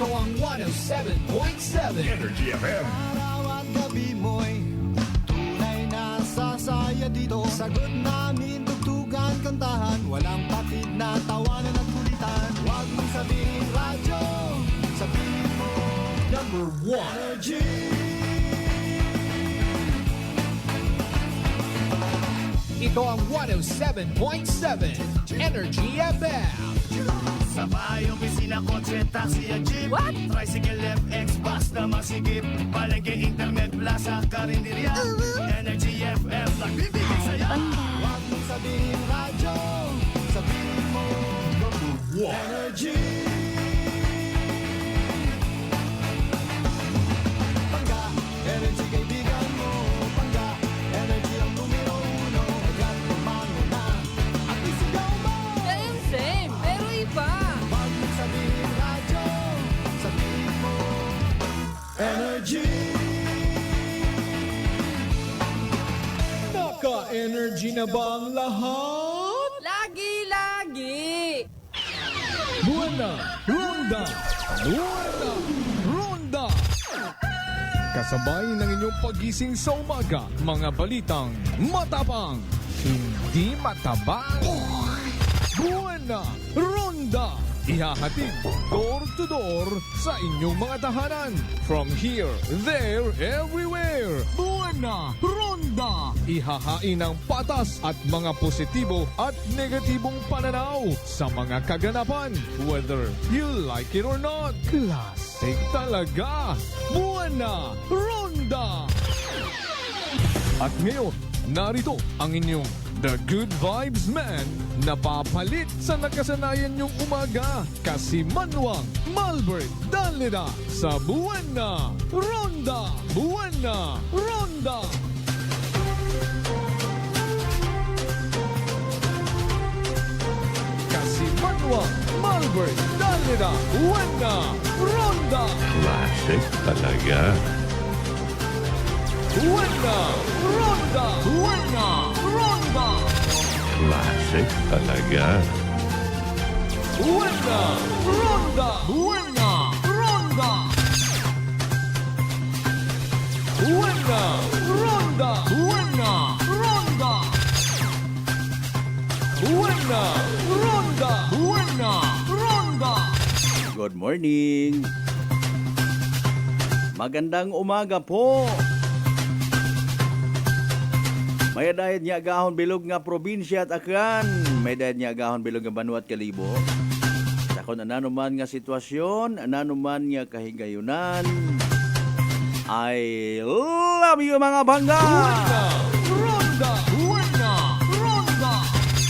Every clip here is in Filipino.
Ito ang 107.7 Energy FM. Araw at gabi mo'y tunay na sasaya dito. Sagot namin, tugtugan, kantahan. Walang patid na tawanan at kulitan. Huwag mong sabihin radyo, sabihin mo number 1. Energy. Ito ang 107.7 Energy FM. Sa bahay, opisina, kotse, taxi at jeep. What? Tricycle, FX, bus na masigip. Palengke, internet, plaza, karinderya. Energy FM, nagbibigay saya. Huwag mong sabihin radyo, sabihin mo Energy. Pangga, energy kaibigan mo. Pangga, energy ang numero uno. Agad lumango na at isigaw mo. Same, pero iba. Huwag mong sabihin radyo, sabihin mo Energy. Naka-energy na ba ang lahat? Lagi-lagi. Buwana Ronda! Buwana Ronda! Kasabay ng inyong pagising sa umaga, mga balitang matapang, hindi matabang. Buwana Ronda! Ihahatid door to door sa inyong mga tahanan. From here, there, everywhere. Buwana Ronda! Ihahain ang patas at mga positibo at negatibong pananaw sa mga kaganapan. Whether you like it or not. Classic talaga. Buwana Ronda! At ngayon, narito ang inyong The Good Vibes Man na papalit sa nakasanayan niyong umaga. Kasi Manuang Malbert Dalera sa Buwana Ronda! Buwana Ronda! Kasi Manuang Malbert Dalera Buwana Ronda! Classic talaga. Buwana Ronda! Buwana Ronda! Classic talaga. Buwana Ronda! Buwana Ronda! Buwana Ronda! Buwana Ronda! Buwana Ronda! Buwana Ronda! Good morning. Magandang umaga po. May dayad niya agahon bilog nga probinsya at akan. May dayad niya agahon bilog nga Banwa at Kalibo. Sa kung ananuman nga sitwasyon, ananuman nga kahigayunan, I love you mga bangga! Ronda! Buwana Ronda!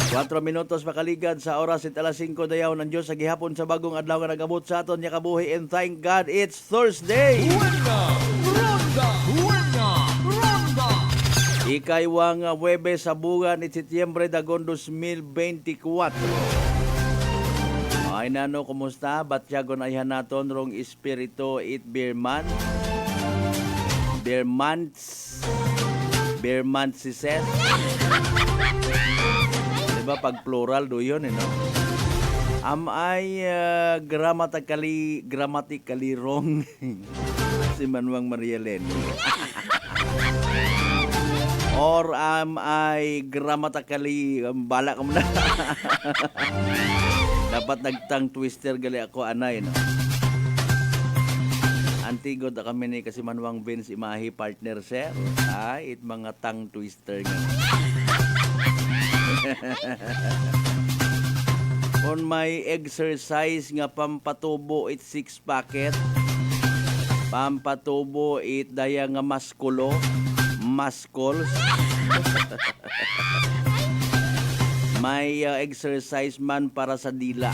4 minutos makaligad sa oras at alas 5 dayaw ng Diyos sa gihapon sa bagong adlaw nga nagabot sa aton niya kabuhi, and thank God it's Thursday. Buwana Ronda! Buwana Ronda! Ikaywang Huwebes sa buwan ni Setyembre dagon 2024. Ay nano, kumusta? Batyagon ayhan naton rong espiritu it beer month. Beer months. Beer months si Seth. Diba pag plural do yun, no? Am I grammatically wrong? Si Manuang Marielen. Or am I grammatically bala ka muna? Dapat nagtang twister gali ako anay, no? Antigod na kami ni kasi Manuang Vince Imahi partner sir. Ay, it mga tang twister nga. On my exercise nga pampatubo it 6 packet. Pampatubo it daya nga maskulo. Muscles. May exercise man para sa dila.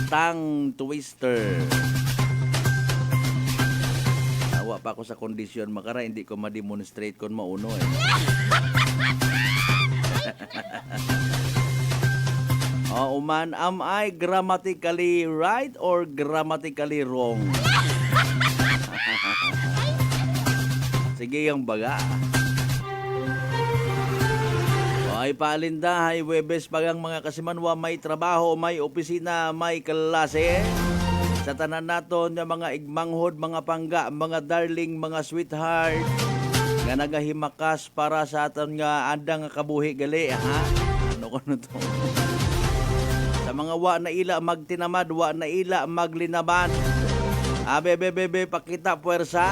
Tang twister. Awa pa ako sa kondisyon makara, hindi ko ma-demonstrate kung mauno eh. Uman, am I grammatically right or grammatically wrong? Sige yung baga. Ay paalinda, ay Huwebes pagang mga kasimanwa, may trabaho, may opisina, may klase. Sa tanan naton nga mga igmanghod, mga pangga, mga darling, mga sweetheart nga nagahimakas para sa aton nga andang nga kabuhi gali, ha? Ano ko to? Sa mga wa na ila magtinamad, wa na ila maglinaban. Bebe, pakita puwersa.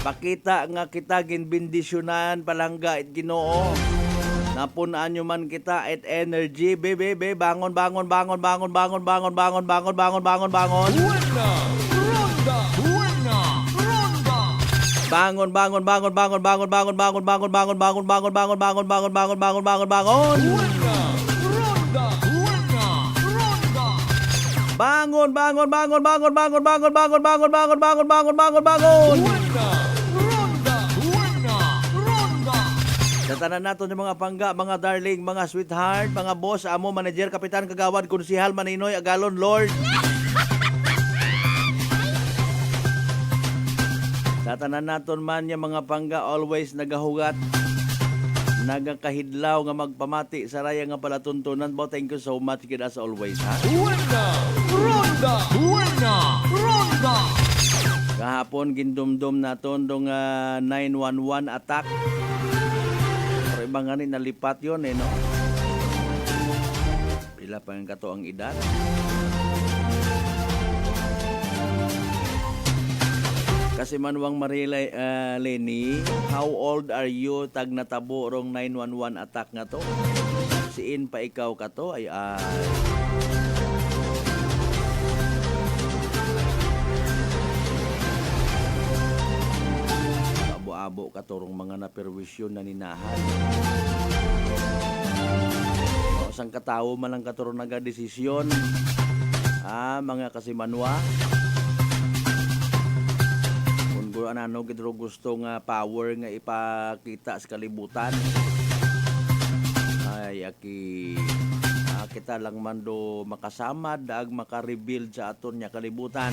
Pakita nga kita ginbindisyonan palangga it Ginoo. Napunaan nyo man kita at energy. Bebe, bangon. Buena. Ronda. Buena. Ronda. Bangon. Buena. Ronda. Buena. Ronda. Bangon. Buena. Ronda. Buena. Ronda. Sa tanan nato ng mga pangga, mga darling, mga sweetheart, mga boss, amo, manager, kapitan, kagawad, konsihal, maninoy, agalon, lord. Sa tanan naton man yung mga pangga always nagahugat, nagakahidlaw nga magpamati sa raya nga palatuntunan mo. Thank you so much kid as always, ha? Buena. Ronda. Buena. Ronda. Kahapon gindumdum naton dong 911 attack. Pero ibang nga nalipat yun no? Pila pa nga kato ang edad. Kasi Manuang Marilay Lenny, how old are you? Tag natabo rong 911 attack nga to. Siin pa ikaw ka to? Ay. Abo-abo ka to rong mga naperwisyon na ninahan. O, sang katao man lang ka to rong nagadesisyon. Mga kasimanwa. Kung ano gito gusto nga power nga ipakita sa kalibutan, ay kita lang man do makasama dag makarebuild sa aton nga kalibutan.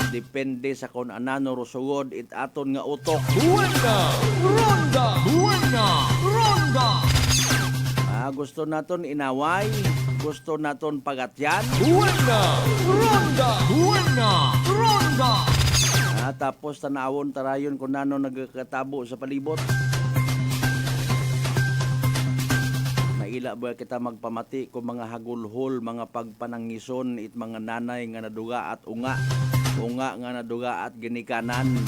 Depende sa kung anano rusugod it aton nga utok. Buena. Ronda. Buena. Ronda. Gusto naton inaway, gusto naton pagatyan. Buena. Ronda. Buena. Ronda. Tapos tanawon tarayon kung nano nagkatabo sa palibot. Naila ba kita magpamati kung mga hagulhol, mga pagpanangison it mga nanay nga naduga at unga nga naduga at ginikanan.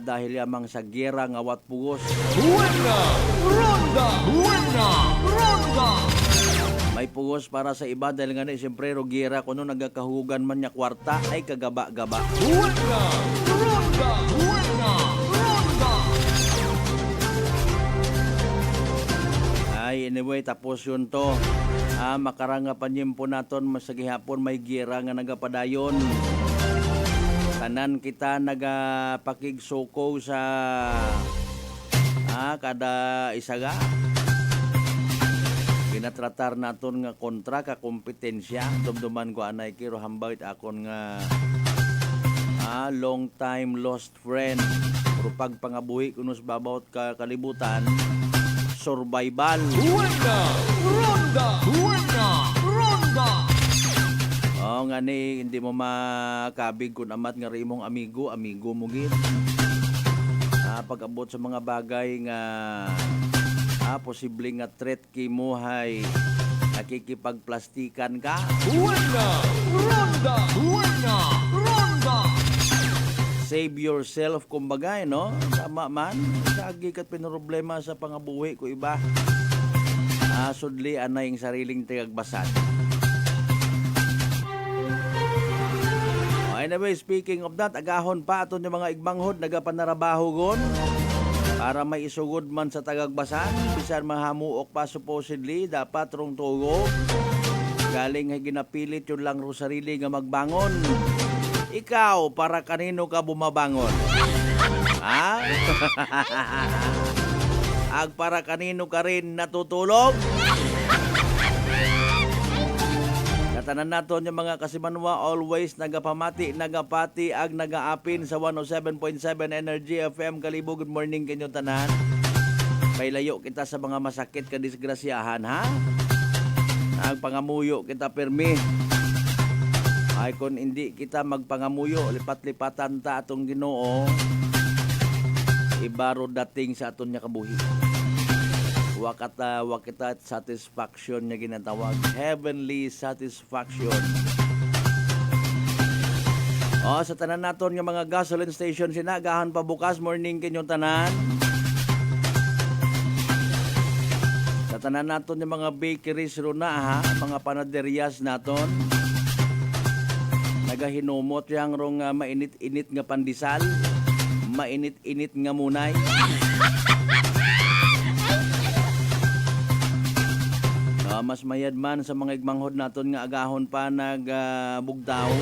Dahil yamang sa gera nga wat pugos. Buena. Ronda. Buena. Ronda. May pugos para sa iba dahil nga siyempre rogira kuno nagakahugan man niya kwarta ay kagaba-gaba. Buena. Ronda. Buena. Ronda. Ay anyway tapos yun to. Makaranga panyimpo naton masagihapon may gira nga nagapadayon. Tanan kita nagapakigsuko sa kada isaga. Ginatratar naton nga kontra ka kompetensya. Dumduman ko anay kiro hambawit akon nga long time lost friend. Pero pag pangabuhi kunos babawt ka kalibutan, survival. Buena. Ronda. Buena. Ronda. Nga ni hindi mo makabig kun amat nga rimong amigo mo gid. Pag-abot sa mga bagay nga posibleng nga threat kay mo hay nakikipagplastikan ka. Buena. Ronda. Buena. Ronda. Save yourself kumbaga no? Tama man. Sagi kat pinroblema sa pangabuhi ko iba. Sudli anay ang sariling tigagbasad. Anyway, speaking of that, agahon pa aton yung mga igmanghod nagapanarabaho gon para may isugod man sa tagagbasan bisan mahamuok pa supposedly dapat rong tugog galing ay ginapilit yun lang ro sarili nga magbangon. Ikaw para kanino ka bumabangon? Para kanino ka rin natutulog? Katanan naton yung mga kasimanwa always nagapamati, nagapati ag nagaapin sa 107.7 Energy FM Kalibo. Good morning kanyo tanan. Pailayo kita sa mga masakit ka disgrasyahan ha. Ang pangamuyo kita permi. Ay kung hindi kita magpangamuyo, lipat-lipatan ta atong Ginoo, ibaro dating sa aton nya kabuhi. Wakita satisfaction niya ginatawag, heavenly satisfaction. Sa tanan naton nga mga gasoline station sinagahan pa bukas morning kinyong tanan. Sa tanan naton nga mga bakeries ro na ha, mga panaderyas naton. Nagahinumot yang rong mainit-init nga pandesal, mainit-init nga munay. Mas mayad man sa mga igmanghod naton nga agahon pa nagbugtaw.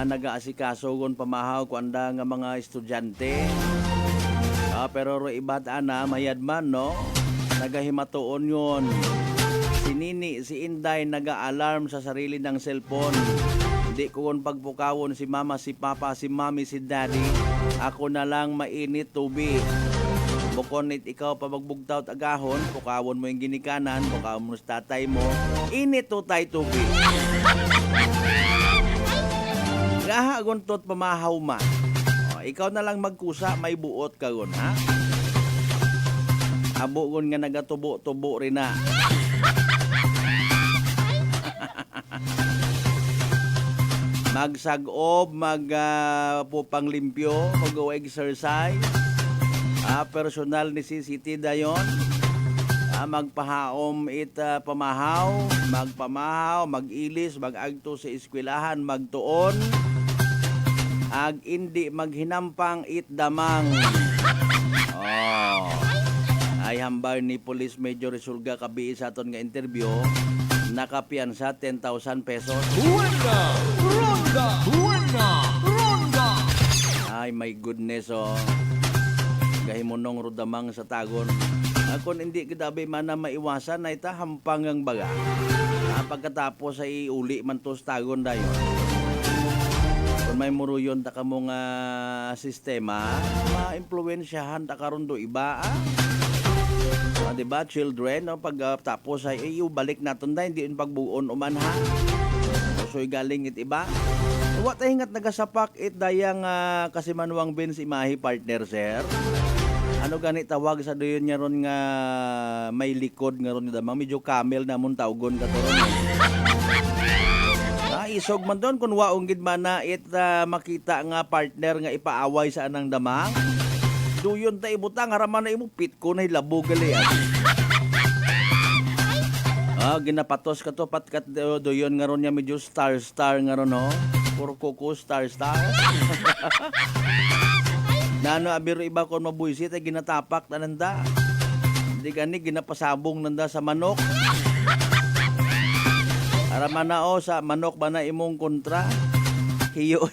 Nagaasikaso gon pamahaw kuanda nga mga estudyante. Pero ro ibat ana mayad man no. Nagahimatuon yon. Si Nini, si Inday naga-alarm sa sarili ng cellphone. Hindi ko kon pagpukawon si mama, si papa, si mami, si daddy. Ako na lang mainit tubig. Bukon ikaw pa magbugtaw agahon, pukawon mo yung ginikanan, pukawon mo sa tatay mo, init to tay tubig. Gaha guntot pamahaw ma. Ikaw na lang magkusa, may buot ka gun, ha? Abo gun nga nagatubo-tubo rin na. Magsagob, magpupanglimpyo, mag-exercise. Personal necessity dayon. Magpahaom pamahaw, magpamahaw, mag-ilis, mag-agto sa eskwelahan, magtuon. Ag hindi maghinampang damang. Ay hambar ni Police Major Resulga kabii sa aton nga interview, nakapiyansa 10,000 pesos. Buena! Ronda! Buena! Ronda! Ay my goodness gahimonong rudamang sa tagon. Kung hindi kidabi man na maiwasan na ita hampang ang baga. Pagkatapos ay uli man to sa tagon dayon. Kung may muruyon ta kamong sistema, ma-impluwensyahan ta karon do iba. Diba children, pagtapos ay balik naton da hindi pagbuon uman ha. So galing it iba. What ingat nagasapak dayang kasimanwang Benz imahi partner sir. Ano gani tawag sa doyon nya ron nga may likod nga ron damang medyo camel namon tawgon katoron. Isog man doon kung waong gid man na makita nga partner nga ipaaway sa anang damang. Duyon ta ibutang haraman na imo pit ko na hilabo gali. Ginapatos ka to patkat doyon nga ron nya medyo star nga ron no. Puro kuko star. Nano abiro iba kon mabuisit ay ginatapak tananda. Hindi gani ginapasabong nanda sa manok. Araman na sa manok ba na imong kontra? Hiyo.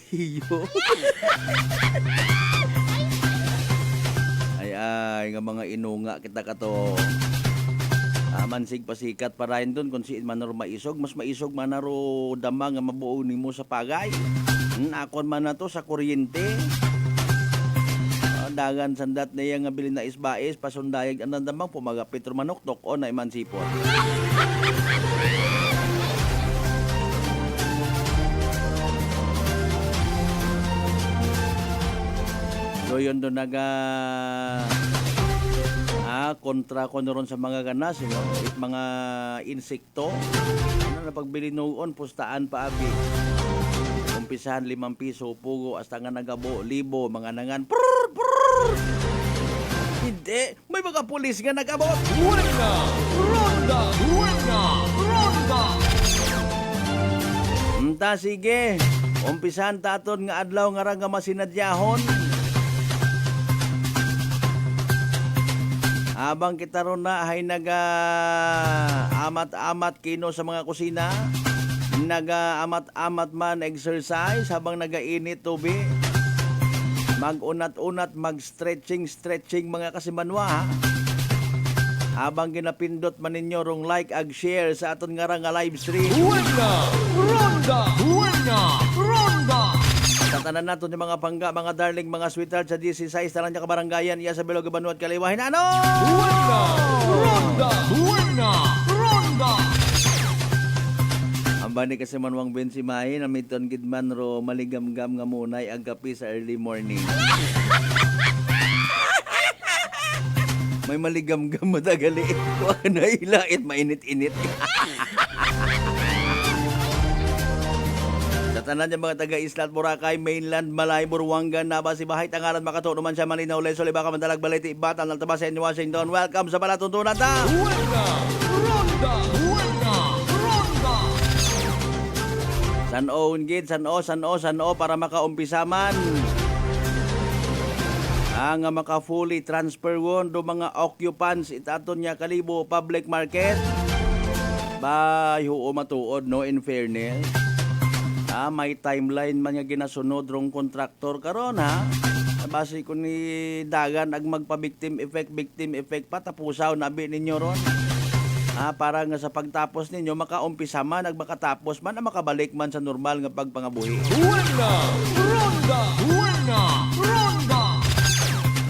ay nga mga inunga kita kato. Mansig pasikat para doon kung si manaro maisog, mas maisog manaro dama nga mabuo nimo sa pagay. Akon man na to sa kuryente. Dagan sandat na yang nga bilin na isbais pasundayag anang damang pumagapit manok tok o na imansipon. So yun doon kontra ko ron sa mga ganas, mga insekto. Na pagbili noon, pustaan pa abi. Umpisahan 5 piso, pugo, hasta nga nagabo, 1,000, mga nangan, Hindi, may mga pulis nga nagabot. Buena! Ronda! Buena! Ronda! Sige, umpisahan taton nga adlaw nga ra nga masinadyahon. Habang kita ron na ay amat-amat kino sa mga kusina, amat-amat man exercise habang nagainit tubig, mag-unat-unat, mag-stretching mga kasimanwa ha? Habang ginapindot man ninyo rong like ag share sa aton nga live stream. Buena! Ronda! Buena! Ronda! Tatanan nato ni mga pangga, mga darling, mga sweetheart sa 16 tanan niya kabarangayan, iya sa Bilog, Banuat, Kaliwahin. Ano? Buena! Ronda! Buena! Ronda! Bani kasi manwang bensimahin na miton gidman ro maligamgam nga munay ang kape sa early morning. May maligamgam madagali. Huwag na ilait, mainit-init. Sa tanan niya mga taga-Isla at Boracay, Mainland, Malay, Buruanga, Nava, Sibahay, Tangaran, Makato, naman siya Malinaw, Leso, Libaka, Mandalag, Balete, Ibatan, Altaba, sa Washington. Welcome sa Palatuntunan ta! Buena. Ronda. Buena. Ronda. San-o, Ngid, San-o, para makaumpisa man. Ang maka-fully transfer won do mga occupants itaton niya kalibo public market. Bay, huo matuod, no, in fairness. May timeline man nga ginasunod rong kontraktor karon ha. Base ko ni Dagan ag magpa-victim effect patapusaw nabi ninyo ron. Para nga sa pagtapos ninyo makaumpisa man ag makatapos man makabalik man sa normal nga pagpangabuhi. Buena. Ronda. Buena. Ronda.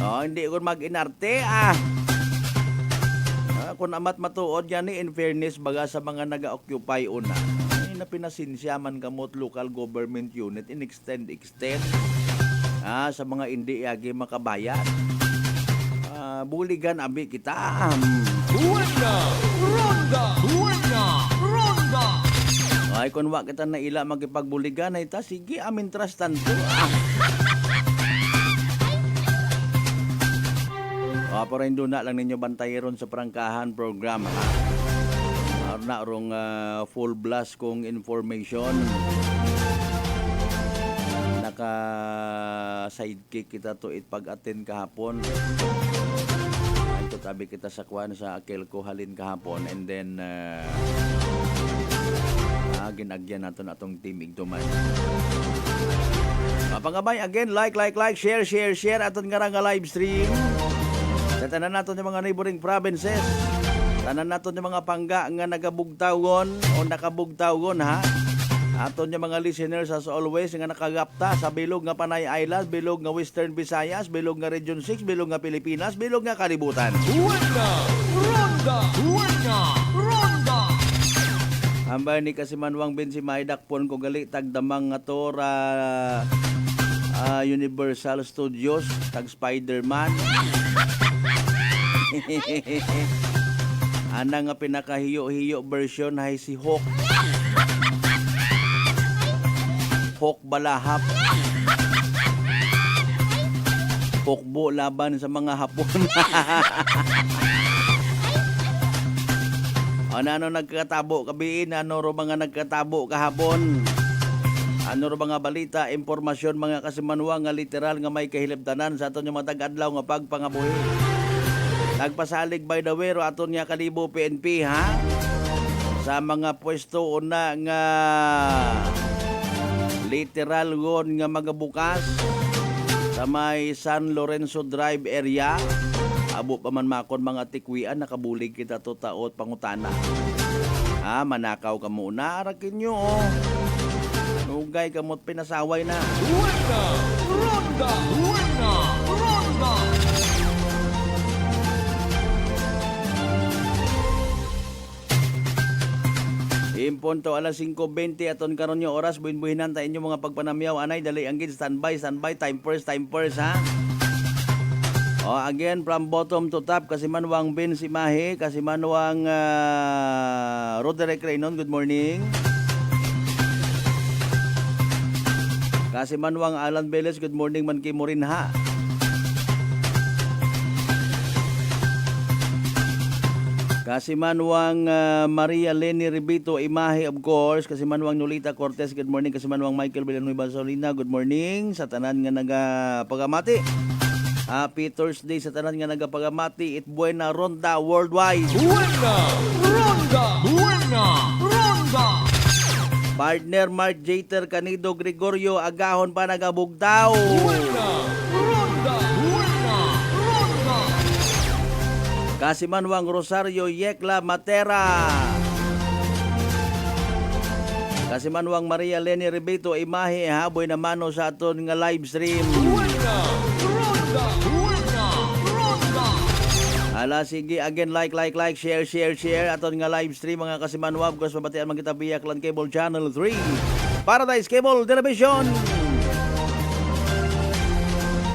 Hindi ko mag-inarte kung amat matuod yan in fairness baga sa mga nag-occupy una. Na pinasinsyaman kamot local government unit in extend sa mga hindi agi makabayan. Buligan abi kita. Buena. Ronda. Buena. Ronda. Ay kung wa kita na ila magipagbuligan ay ta sige amin trustan to. Pero hindi na lang ninyo bantayeron sa prangkahan program na rong full blast kong information. Naka sidekick kita to pag-attend kahapon. Ito tabi kita sa kwan sa Akelco halin kahapon and then ginagyan natin atong team igduman. Pangabay again, like, share aton nga nga live stream. Sa tanan naton yung mga neighboring provinces, tanan naton yung mga pangga nga nagabugtawgon o nakabugtawgon ha. Aton yung mga listeners as always nga nakagapta sa bilog nga Panay Island, bilog nga Western Visayas, bilog nga Region 6, bilog nga Pilipinas, bilog nga kalibutan. Buena. Ronda. Buena. Ronda. Ambay ni Kasimanwang Bensimay dakpon ko gali tagdamang nga tora Universal Studios tag Spider-Man. Ana nga pinakahiyo-hiyo version hay si Hawk. Hawk balahap. Hawkbo laban sa mga Hapon. Ano nagkatabo kabiin, ano ro mga nagkatabo kahapon. Ano ro mga balita, impormasyon mga Kasimanwa nga literal nga may kahilabtanan sa aton yung mga tag-adlaw nga pagpangabuhi. Nagpasalig by the way ro aton nga kalibo PNP ha. Sa mga pwesto una nga literal gon nga magabukas sa may San Lorenzo Drive area. Abo pa man makon mga tikwian nakabulig kita to taot pangutana. Manakaw ka muna arakin nyo Nugay kamot pinasaway na. Buena. Ronda. Buena. Ronda. Impunto alas 5:20 aton karon yung oras buhin-buhinan ta inyo mga pagpanamyaw anay dali ang gid standby time first ha. Again from bottom to top Kasimanwang Bensimahe, Kasimanwang Roderick Reynon, good morning. Kasimanwang Alan Beles, good morning man kay Morinha. Kasimanwang Maria Leni Ribito Imahe, of course. Kasimanwang Nolita Cortez, good morning. Kasimanwang Michael Villanueva Solina, good morning. Sa tanan nga nagapagamati. Happy Thursday sa tanan nga nagapagamati. It Buena Ronda worldwide. Buena. Ronda. Buena. Ronda. Partner Mark Jater Canido Gregorio agahon pa nagabugtaw. Buena. Ronda. Buena. Ronda. Kasimanwang Rosario Yekla Matera. Kasimanwang Maria Leni Ribito Imahe haboy na mano sa aton nga live stream. Buena. Ronda. Buena. Ronda. Ala, sige, again, like, share. Aton nga live stream, mga kasimanwab. Gusto mabatian man kita via Clan Cable Channel 3. Paradise Cable Television.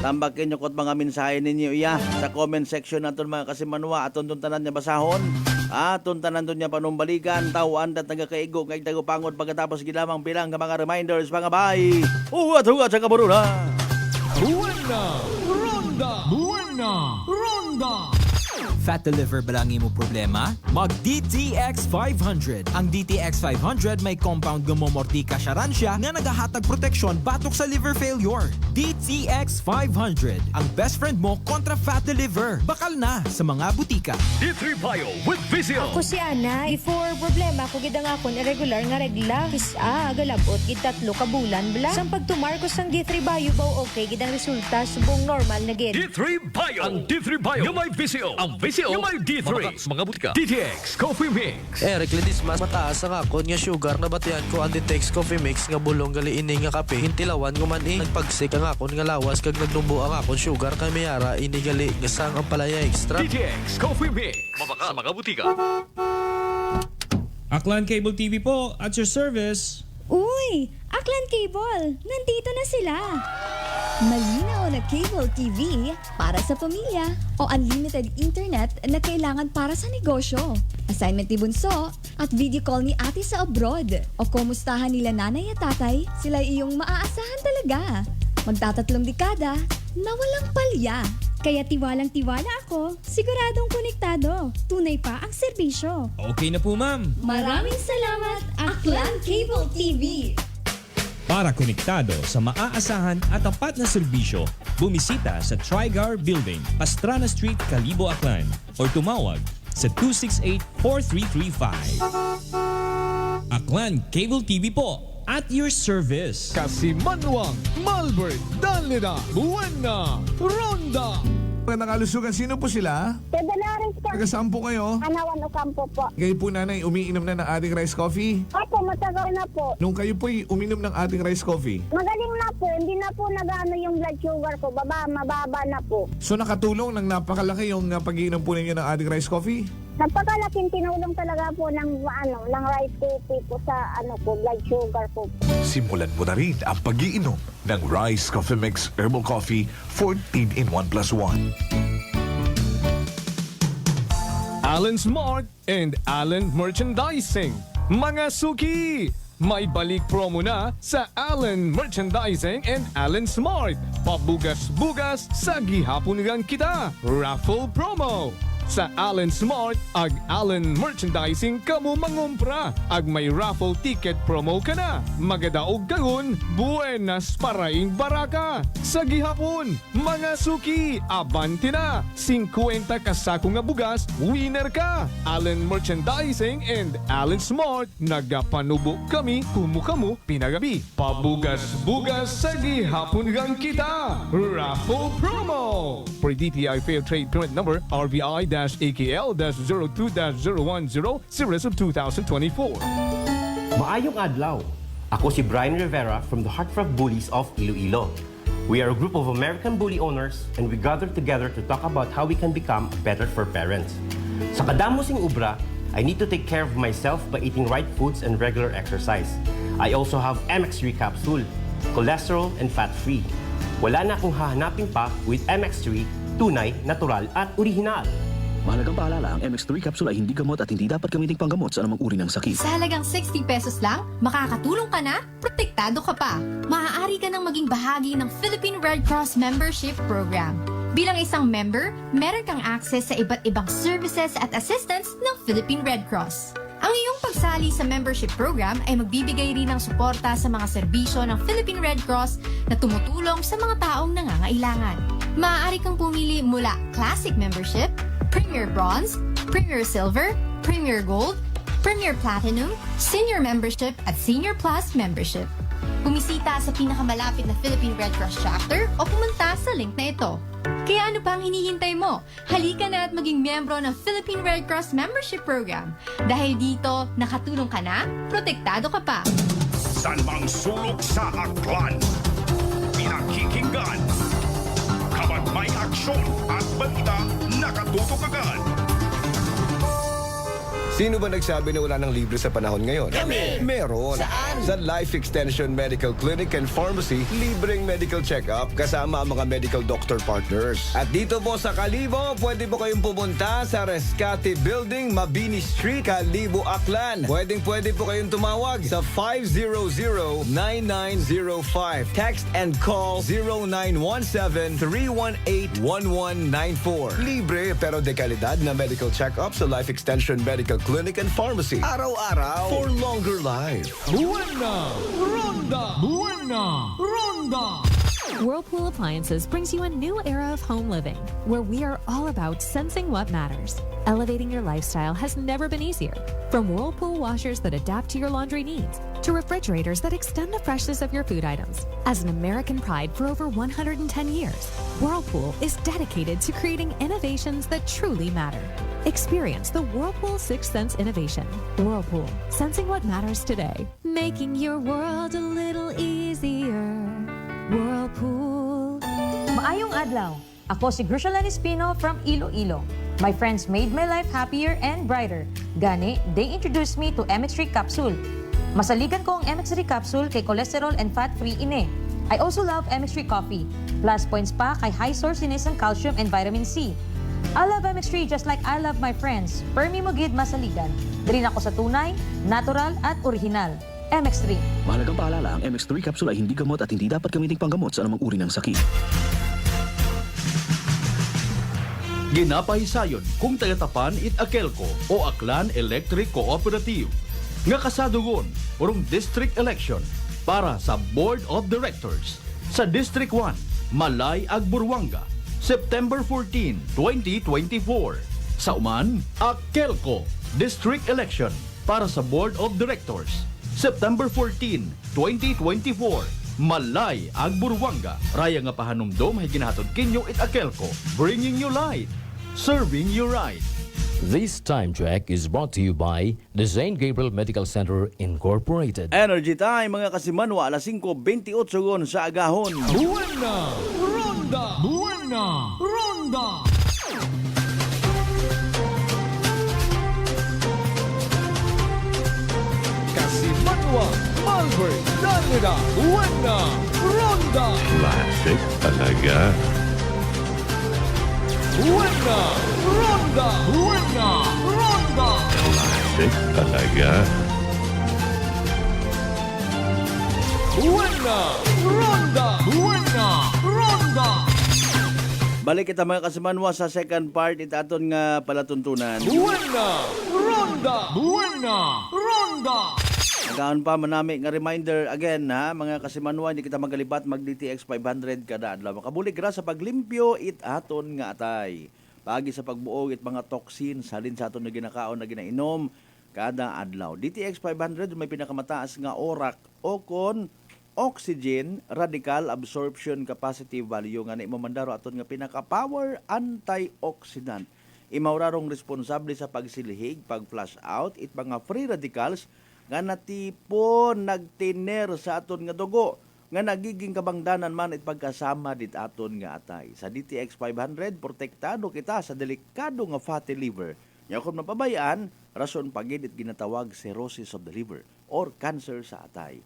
Tambakin nyo kot mga mensahe ninyo iya sa comment section naton mga kasimanwa. Aton dun tanan niya basahon. Aton tanan dun niya panumbalikan. Tawan at nagakaigo ngay tagupangod pagkatapos ginamang bilang ka mga reminders, mga bay. Huwat sa kaburuna. Buena Ronda. Fat to liver ba lang imo problema? Mag DTX 500. Ang DTX 500 may compound gumomortika siya nga nagahatag proteksyon batok sa liver failure. DTX 500. Ang best friend mo kontra fat to liver. Bakal na sa mga butika. D3 Bio with Vizio. Ako si Ana, before problema ko gid nga akon irregular nga regla. Galabot gid 3 ka bulan bla. Sang pagtumar ko sang D3 Bio baw okay gid ang resulta subong normal na gid. D3 Bio. Ang D3 Bio yung may Vizio. Ang Vizio yung may D3. Mga butika. DTX Coffee Mix. Recledis mas mataas ang akon nga sugar na batian ko ang Ditex Coffee Mix nga bulong gali ini nga kape. Hintilawan ko man nagpagsik ang akon nga lawas kag nagdumbo ang akon sugar kay mayara ini gali nga sang ang palaya extra. DTX Coffee Mix. Mabaka sa mga butika. Aklan Cable TV po, at your service. Uy, Aklan Cable, nandito na sila. Malinaw na cable TV para sa pamilya o unlimited internet na kailangan para sa negosyo. Assignment ni Bunso at video call ni ate sa abroad. O kumustahan nila nanay at tatay, sila iyong maaasahan talaga. Magtatatlong dekada na walang palya. Kaya tiwalang-tiwala ako, siguradong konektado. Tunay pa ang serbisyo. Okay na po, ma'am. Maraming salamat, Aklan Cable TV. Para konektado sa maaasahan at tapat na serbisyo, bumisita sa Trigar Building, Pastrana Street, Calibo, Aklan o tumawag sa 268-4335. Aklan Cable TV po, at your service. Kasimanwang, Malbert, Dalida, Buena Ronda. Magandang kalusugan. Sino po sila? Pedalaris po. Taga saan po kayo? Anawan Ocampo po. Kayo po nanay, umiinom na ng ating rice coffee? Opo, matagal na po. Nung kayo po'y uminom ng ating rice coffee, Magaling na po. Hindi na po nagano yung blood sugar ko. Mababa na po. so nakatulong ng napakalaki yung pag-iinom po ninyo ng ating rice coffee? Napakalaking tinulong talaga po ng rice coffee po sa blood sugar po. Simulan mo na rin ang pag-iinom ng Rice Coffee Mix Herbal Coffee 14 in 1 plus 1. Allen Smart and Allen Merchandising. Mga suki! May balik promo na sa Allen Merchandising and Allen Smart. Pabugas-bugas sa gihapunan kita. Raffle promo. Sa Allen Smart, ag Allen Merchandising kamo mangumpra. Ag may raffle ticket promo ka na. Magadaog kagun, buenas paraing baraka. Sa gihapon, mga suki, abanti na. 50 kasako nga bugas, winner ka. Allen Merchandising and Allen Smart, nagapanubo kami, kumukamu, pinagabi. Pabugas-bugas sa gihapon gang kita. Raffle promo. For DTI Fair Trade Permit Number, RBI-AKL-02-010 Series of 2024. Maayong adlaw. Ako si Brian Rivera from the Heartfront Bullies of Iloilo. We are a group of American bully owners and we gather together to talk about how we can become better for parents. Sa kadamusing ubra, I need to take care of myself by eating right foods and regular exercise. I also have MX3 capsule, cholesterol and fat-free. Wala na akong hahanapin pa with MX3, tunay, natural at orihinal. Mahalagang paalala, ang MX3 capsule ay hindi gamot at hindi dapat gamiting panggamot sa anumang uri ng sakit. Sa halagang 60 pesos lang, makakatulong ka na, protektado ka pa. Maaari ka nang maging bahagi ng Philippine Red Cross Membership Program. Bilang isang member, meron kang access sa iba't ibang services at assistance ng Philippine Red Cross. Ang iyong pagsali sa membership program ay magbibigay rin ng suporta sa mga serbisyo ng Philippine Red Cross na tumutulong sa mga taong nangangailangan. Maaari kang pumili mula Classic Membership, Premier Bronze, Premier Silver, Premier Gold, Premier Platinum, Senior Membership at Senior Plus Membership. Bumisita sa pinakamalapit na Philippine Red Cross chapter o pumunta sa link na ito. Kaya ano pa ang hinihintay mo? Halika na at maging miyembro ng Philippine Red Cross Membership Program. Dahil dito, nakatulong ka na, protektado ka pa. San mang sulok sa Aklan? Pinakikinggan. Kapag may aksyon at balita, nakatutok agad. Sino ba nagsabi na wala nang libre sa panahon ngayon? Kami! Meron! Saan? Sa Life Extension Medical Clinic and Pharmacy, libreng medical check-up kasama ang mga medical doctor partners. At dito po sa Kalibo, pwede po kayong pumunta sa Rescate Building, Mabini Street, Kalibo, Aklan. Pwede po kayong tumawag sa 500-9905. Text and call 0917-318-1194. Libre pero de kalidad na medical check-up sa Life Extension Medical Clinic and Pharmacy. Araw-araw for longer life. Buena! Ronda! Buena! Ronda! Whirlpool Appliances brings you a new era of home living, where we are all about sensing what matters. Elevating your lifestyle has never been easier. From Whirlpool washers that adapt to your laundry needs, to refrigerators that extend the freshness of your food items. As an American pride for over 110 years, Whirlpool is dedicated to creating innovations that truly matter. Experience the Whirlpool Sixth Sense innovation. Whirlpool, sensing what matters today. Making your world a little easier. Whirlpool. Maayong adlaw. Ako si Grushalan Espino from Iloilo. My friends made my life happier and brighter. Gani, they introduced me to MX3 capsule. Masaligan ko ang MX3 capsule kay cholesterol and fat-free ine. I also love MX3 coffee. Plus points pa kay high sourciness ng calcium and vitamin C. I love MX3 just like I love my friends. Permi mo gid masaligan. Diri ako sa tunay, natural at original. MX3. Mahalagang paalala, ang MX3 capsule ay hindi gamot at hindi dapat gamiting panggamot sa anumang uri ng sakit. Ginapahisayon kung tagatapan it Akelco o Aklan Electric Cooperative. Nga kasadugon, urong district election para sa Board of Directors. Sa District 1, Malay Agburwanga, September 14, 2024. Sa Uman, Akelco District Election para sa Board of Directors. September 14, 2024. Malay Agburwanga. Raya nga pahanumdom ay ginahatod kinyo it Akelco. Bringing you light. Serving you right. This time check is brought to you by the St. Gabriel Medical Center Incorporated. Energy time mga kasimanwa, alas 5:28 sa agahon. Buena! Ronda! Buena! Ronda! Kasimanwa, Malvern, Danida, Buena! Ronda! Classic talaga. Buena! Ronda! Buena! Ronda! Classic talaga. Buena! Ronda! Buena! Ronda! Balik kita mga kasimanwa sa second part itaton nga palatuntunan. Buena! Ronda! Buena! Ronda! Nagaon pa manami nga reminder again ha, mga kasimanwa, hindi kita magalibat mag DTX 500 kada adlaw. Makabulig ra sa paglimpyo it aton nga atay. Pagi sa pagbuog it mga toxins halin sa aton na ginakaon na ginainom kada adlaw. DTX 500 may pinakamataas nga orak o kon oxygen radical absorption capacity value nga naimamandaro aton nga pinaka-power antioxidant. Imaurarong responsable sa pagsilhig, pag-flush out it mga free radicals nga natipon nagtiner sa aton nga dugo nga nagiging kabangdanan man it pagkasama dit aton nga atay. Sa DTX 500 protektado kita sa delikado nga fatty liver. Nya kung mapabayaan, rason pagid it ginatawag cirrhosis of the liver or cancer sa atay.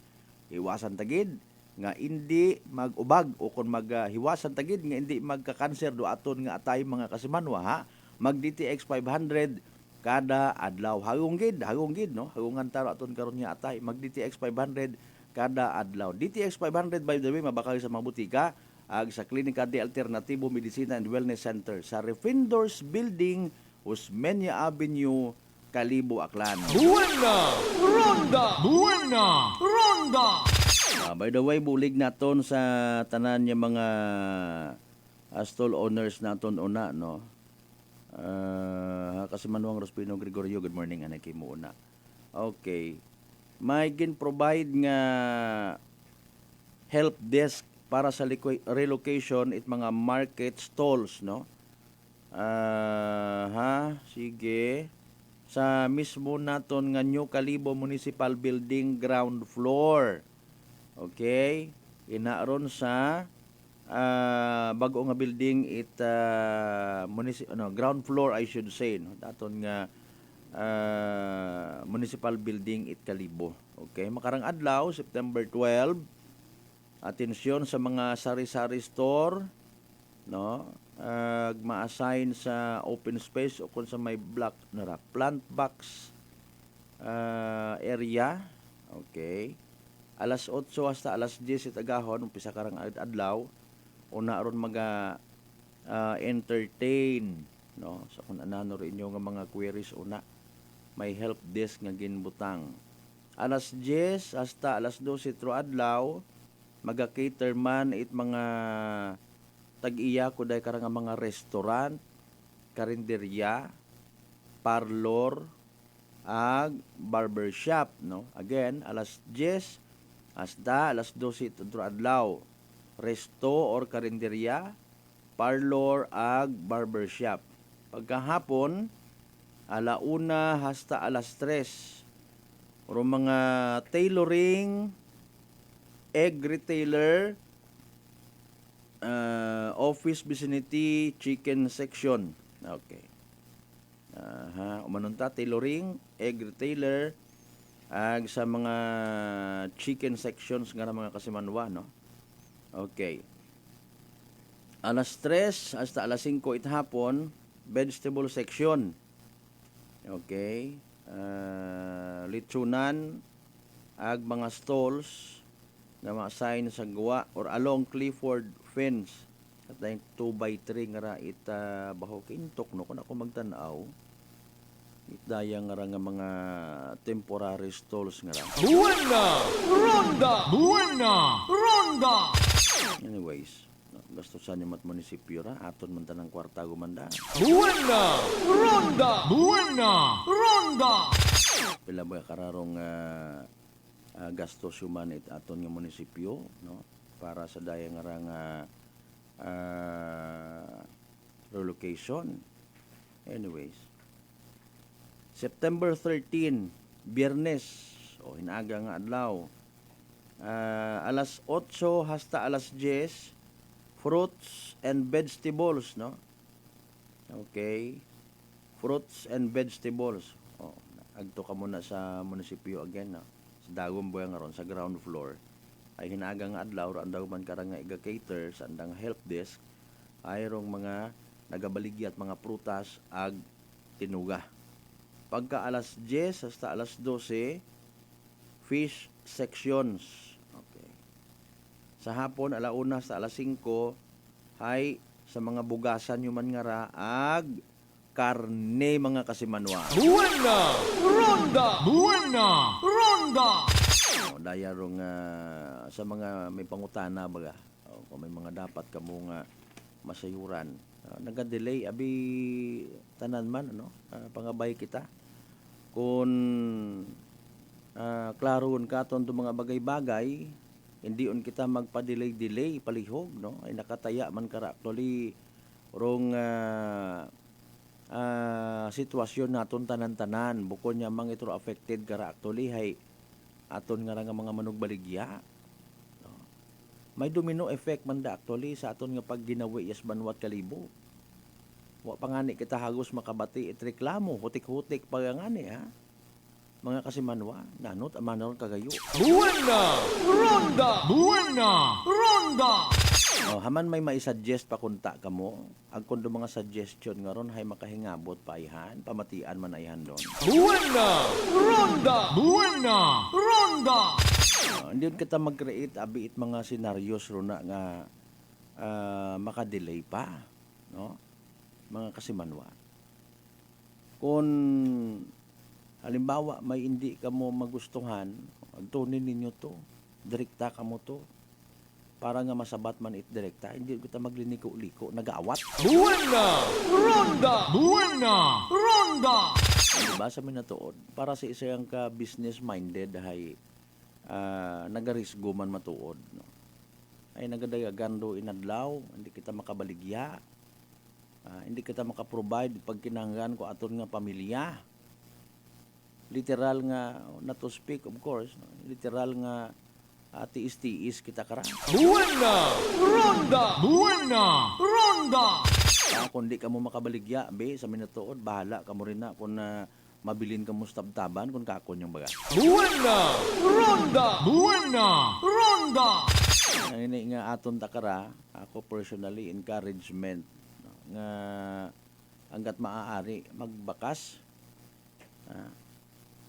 Iwasan tagid nga hindi mag-ubag o kung maghiwasan tagid nga hindi magka-cancer do aton nga atay mga kasimanwa ha. Mag DTX 500 kada adlaw. Hagong gid no. Hagungan taro aton karon nga atay. Mag DTX 500 kada adlaw. DTX 500 by the way mabakal sa mga butika ag sa Klinika de Alternatibo Medicina and Wellness Center sa Refindors Building, Osmeña Avenue, Kalibo, Aklan. Buena! Ronda! Buena! Ronda! By the way, bulig naton sa tanan niya mga stall owners naton una no. Kasi Manuang Rospino Gregorio, good morning, anay kay mo una. Okay. May provide nga help desk para sa relocation it mga market stalls, no? Sige. Sa mismo naton nga New Kalibo Municipal Building ground floor. Okay? Inaaron sa bago nga building it ground floor I should say no daton nga Municipal Building Kalibo. Okay, makarang adlaw September 12. Atensyon sa mga sari-sari store, no? Ma-assign sa open space o kung sa may block na plant box area. Okay. Alas 8 hasta alas 10 agahon umpisa karang adlaw una aron maga entertain, no? So kung anano rin inyo nga mga queries una may help desk nga ginbutang. Alas 10 hasta alas 12 tro adlaw maga-cater man it mga tag-iya ko day karang mga restaurant, karinderya, parlor, ag barbershop, no? Again, alas 10 hasta alas 12 tro adlaw. Resto or karinderya, parlor, ag barbershop. Pagkahapon, alauna hasta alas 3. Or mga tailoring, egg retailer, office vicinity, chicken section. Okay. Umanunta, tailoring, egg retailer, ag sa mga chicken sections nga mga kasimanwa, no? Okay. Alas 3 hasta alas 5 hapon, vegetable section. Okay. Litsunan, ag mga stalls na ma-assign sa gawa or along Clifford fence at dahil 2x3 nga ra ita baho kintok no kung ako magtanaw itdaya nga ra nga mga temporary stalls nga ra. Buena! Ronda! Buena! Ronda! Anyways, gastusan ni mat munisipyo ra aton man tanang kwarta gumanda. Buena! Ronda! Buena! Ronda! Pila ba kararong gastos human it aton nga munisipyo, no? Para sa daya nga ra nga relocation. Anyways, September 13, Biyernes, o hinaga nga adlaw. Alas 8 hasta alas 10, fruits and vegetables, no? Okay. Fruits and vegetables. Oh, agto ka muna sa munisipyo again, no? Sa dagom boy nga ron sa ground floor ay hinaga nga adlaw andaw man karang nga iga-cater sa andang help desk ayrong mga nagabaligya at mga prutas ag tinuga. Pagka alas 10 hasta alas 12 fish sections. Okay. Sa hapon alauna hasta alas 5 ay sa mga bugasan yung man nga ra ag karne mga kasimanwa. Buena! Ronda! Buena! Ronda! Daya rong sa mga may pangutana baga. Kung may mga dapat kamo nga masayuran. Naga-delay abi tanan man ano, pangabay kita. Kung klaron katon to mga bagay-bagay, hindi on kita magpa-delay palihog, no? Ay nakataya man kara actually rong sitwasyon naton tanan-tanan bukod nya mang ito affected kara actually hay aton nga mga manugbaligya, no? May domino effect man da actually sa aton nga pagginawi yes banwat Kalibo. Wa pangani kita hagos makabati it reklamo hutik-hutik pagangani ha. Mga kasimanwa nanot amanon kagayo. Buena! Ronda! Buena! Ronda! Haman may maisuggest pa kunta kamo. Ag kundo mga suggestion nga ron hay makahingabot pa ihan, pamatian man ayhan don. Buena! Ronda! Buena! Ronda! Hindi kita mag-create abiit mga scenarios ron na nga makadelay pa, no? Mga kasimanwa. Kung halimbawa may hindi ka mo magustuhan, agtunin ninyo to, direkta ka mo to, para nga masabat man it direkta, hindi kita magliliko-liko, nag-aawat. Buena! Ronda! Buena! Ronda! Diba sa minatuod, para sa isa yung ka business-minded ay nagarisgo man matuod, no? Ay nagadayagando inadlaw, hindi kita makabaligya, hindi kita makaprovide pag kinanggan ko aton nga pamilya. Literal nga, not to speak of course, no? Literal nga tiis-tiis kita kara. Buena! Ronda! Buena! Ronda! Kung di ka mo makabaligya, be, sa minatuod, bahala ka mo rin na kung mabilin ka mustabtaban kung kakon yung baga. Buena! Ronda! Buena! Ronda! Ini nga aton takara, ako personally encouragement no, nga hanggat maaari magbakas.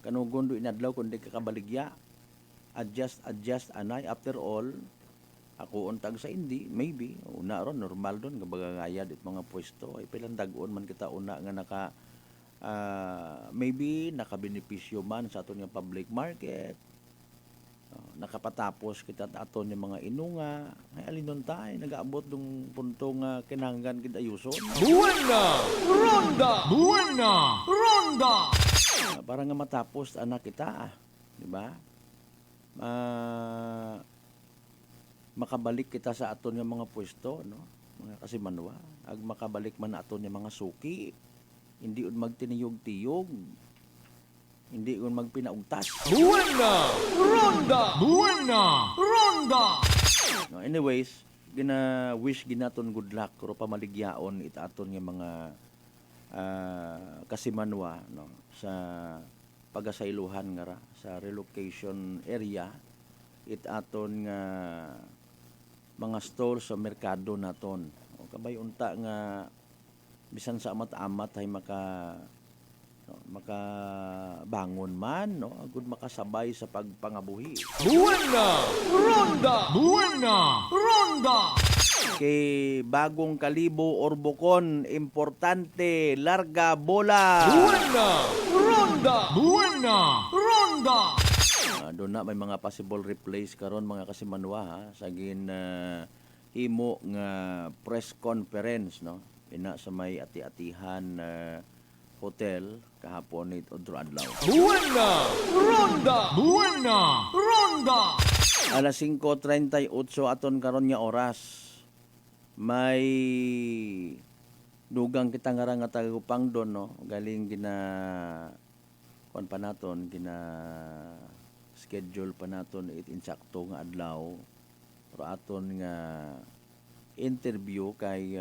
Kanugon do inadlaw kundi kakabaligya. Adjust anay. After all, ako untag sa hindi, maybe una ron normal don nga bagagayad it mga pwesto ay pilang dag-on man kita una nga naka maybe nakabenepisyo man sa aton nga public market. Nakapatapos kita aton yung mga inunga ay alinon tayo nagaabot dong punto nga kinahanggan kita ayuson. Buena! Ronda! Buena! Ronda! Para nga matapos anak kita, di ba? Makabalik kita sa aton yung mga pwesto, no? Mga kasimanwa, ag makabalik man aton yung mga suki. Hindi un magtiniyog-tiyog. Hindi un magpinaugtas. Buena! Ronda! Buena! Ronda! No, anyways, wish ginaton good luck pero pamaligyaon it aton nga mga kasimanwa no sa pagasaylohan nga ra sa relocation area it aton nga mga store sa merkado naton. O kabay unta nga bisan sa amat-amat ay makabangon man no agud makasabay sa pagpangabuhi. Buena! Ronda! Buena! Ronda! Kay bagong Kalibo Orbocon, importante, larga bola. Buena! Ronda! Buena! Ronda! Doon na may mga possible replace karon mga kasimanwa ha sagin himo nga press conference no ina sa may ati-atihan hotel kahapon it odro adlaw. Buena! Ronda! Buena! Ronda! Alas 5:38 aton karon nga oras. May dugang kita nga ra nga tagaupang don no galing gina kuan pa naton gina schedule pa naton it insakto nga adlaw pero aton nga interview kay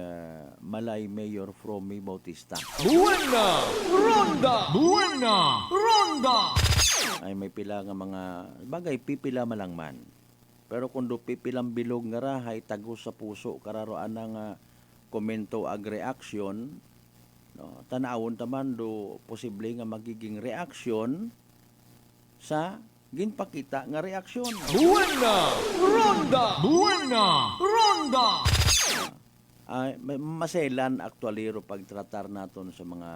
Malay Mayor Fromy Bautista. Buena! Ronda! Buena! Ronda! Ay may pila nga mga bagay pipila malang man. Pero kung do pipilang bilog nga ra hay tagos sa puso kararo ana nga komento ag reaction no tan-awon taman do posible nga magiging reaksyon sa ginpakita nga reaksyon. Buena! Ronda! Buena! Ronda! Ay maselan actually ro pagtratar naton sa mga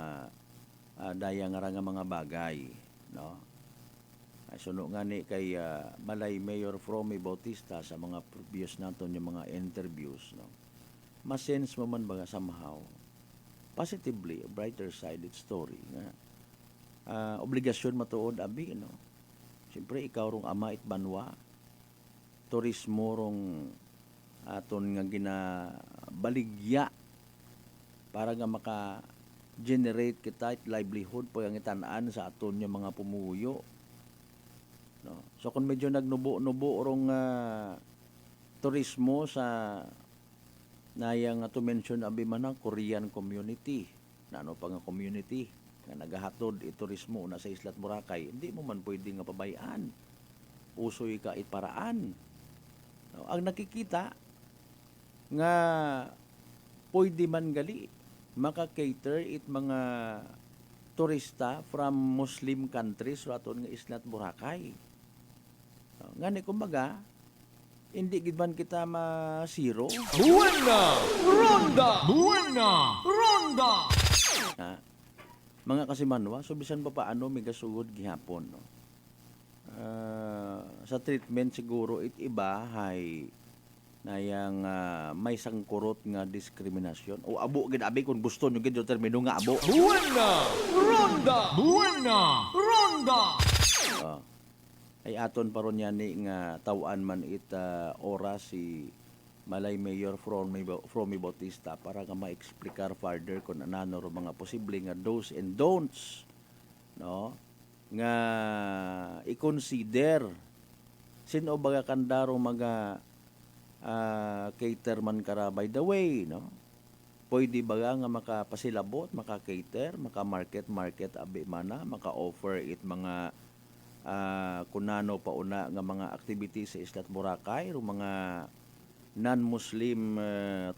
daya nga ra nga mga bagay no. Ay suno nga ni kay Malay Mayor Fromy Bautista sa mga previous naton yung mga interviews no. Masense mo man baga somehow positively a brighter sided story nga obligasyon matuod abi no. Siyempre ikaw rong ama it banwa turismo rong aton nga ginabaligya para nga maka generate kita it livelihood pagangitan-an sa aton yung mga pumuyo. No. So kung medyo nagnubo-nubo rong turismo sa nayang to mention abi man ang Korean community na ano pa nga community nga nagahatod turismo na sa Islat Boracay hindi mo man pwede nga pabayaan usoy ka paraan no, ang nakikita nga pwede man gali maka-cater it mga turista from Muslim countries raton nga Islat Boracay. Ngani kumbaga, hindi gid man kita masiro. Buena! Ronda! Buena! Ronda! Mga kasimanwa, so bisan pa paano may gasugod gihapon. No? Sa treatment siguro it iba hay nayang may sangkurot nga diskriminasyon o abo gid abi kung gusto nyo gid yung termino nga abo. Buena! Ronda! Buena! Ronda! Ay aton paron yan nga tawaan man it oras si Malay Mayor Fromy Bautista para nga ma-explicar further kung anano ro mga posible nga do's and don'ts no nga i-consider sino baga kandaro mga cater man kara by the way no pwede ba nga makapasilabot, maka-cater, maka-market abi mana, maka-offer it mga kunano pauna nga mga activities sa Islat Boracay, o mga non-Muslim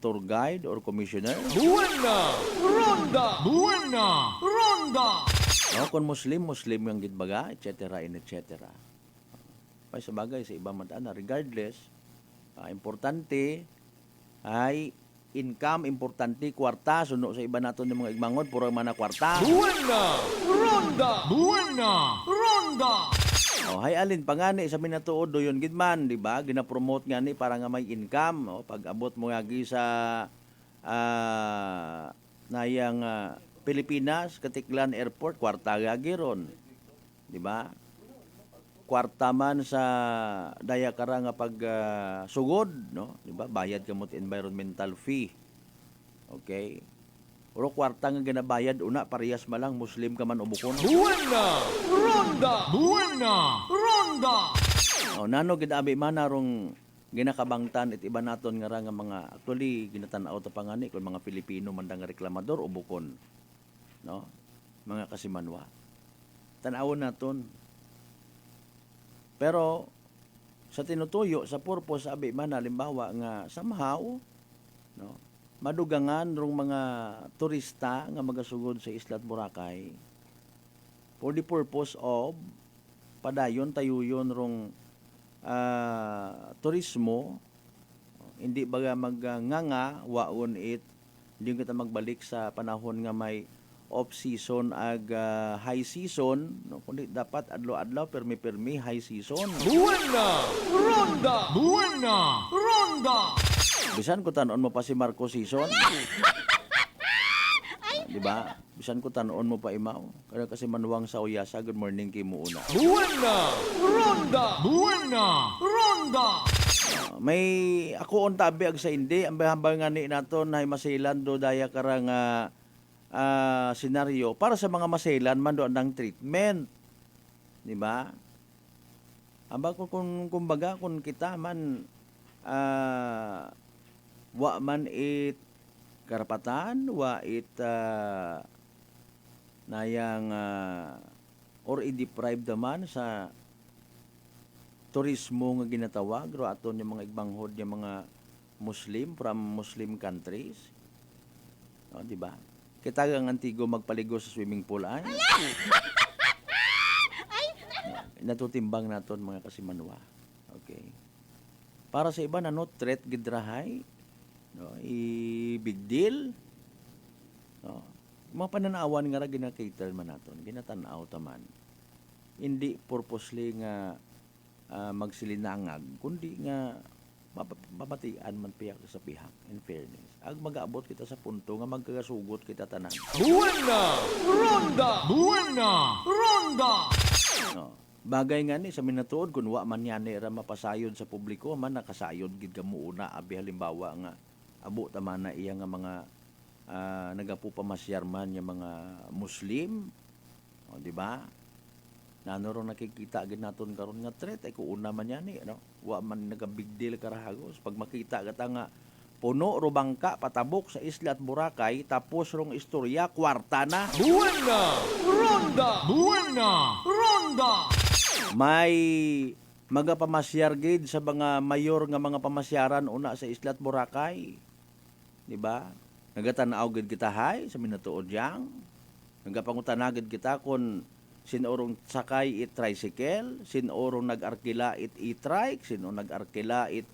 tour guide or commissioner. Buena! Ronda! Buena! Ronda! No, kung Muslim yung gitbaga, etc. and etc. May sa bagay sa iba man regardless, importante ay income, importante kwarta, suno sa iba naton ng mga igmangod, puro man na kwarta. Buena! Ronda! Buena! Ronda! Hay alin pangani sa minatuod do yon gidman, di ba? Gina-promote nga ni para nga may income, pag abot mo gagi sa nayang Pilipinas, Katiklan Airport, kwarta gagi ron. Di ba? Kwarta man sa daya kara nga pag sugod, no? Di ba? Bayad ka mo environmental fee. Okay? Pero kwarta nga ginabayad una parehas malang Muslim ka man ubukon. Buena! Ronda! Buena! Ronda! Nano ginabi man narong ginakabangtan it iba naton nga ra nga mga actually ginatanaw ta pangani kung mga Pilipino man nga reklamador ubukon. No? Mga kasimanwa. Tanawon naton. Pero sa tinutuyo sa purpose abi man halimbawa nga somehow, no? Madugangan rong mga turista nga magasugod sa Islat Boracay for the purpose of padayon tayuyon rong turismo, hindi baga magnganga waon it hindi kita magbalik sa panahon nga may off season ag high season, no? Kundi dapat adlaw-adlaw permi high season. Buena! Ronda! Buena! Ronda! Bisan ko tanon mo pa si Marco season. Di ba? Bisan ko tanon mo pa imaw. Kaya kasi manuwang sa Oyasa, good morning kay mo una. Buena! Ronda! Buena! Ronda! May ako on tabi ag sa hindi, ang bahambang nga ni naton hay masilan do daya karang senaryo para sa mga masilan man do andang treatment. Di ba? Aba kung kumbaga kung kita man wa man it karapatan, wa it nayang or i-deprive naman sa turismo nga ginatawag ro aton yung mga igbanghod yung mga Muslim from Muslim countries. No, di ba? Kita ang antigo magpaligo sa swimming pool ay. Natutimbang naton mga kasimanwa. Okay. Para sa iba na no threat gidrahay, no, big deal. No. Mga pananawan nga ra gina-cater man naton, ginatanaw taman. Hindi purposely nga magsilinangag, kundi nga mapatian man piyak sa pihak, in fairness. Ag mag-aabot kita sa punto nga magkagasugot kita tanan. Buena! Ronda! Buena! Ronda! No. Bagay nga ni sa minatuod kun wa man yan ra mapasayod sa publiko man nakasayod gid kamo una abi halimbawa nga abo ta man na iya nga mga nagapupamasyar man yung mga Muslim, o di ba? Nano ron nakikita gid naton karon nga threat ay kuuna man yan no? Wa man naga-big deal karahagos pag makita gata nga puno ro bangka patabok sa Islat Boracay tapos rong istorya kwarta na. Buena! Ronda! Buena! Ronda! May magapamasyar gid sa mga mayor nga mga pamasyaran una sa Islat Boracay. Di ba? Nagatanaw gid kita hay sa minatuod yang. Nagapangutan gid kita kun sinorong sakay it tricycle, sinorong nag-arkila it e-trike, sino nag-arkila it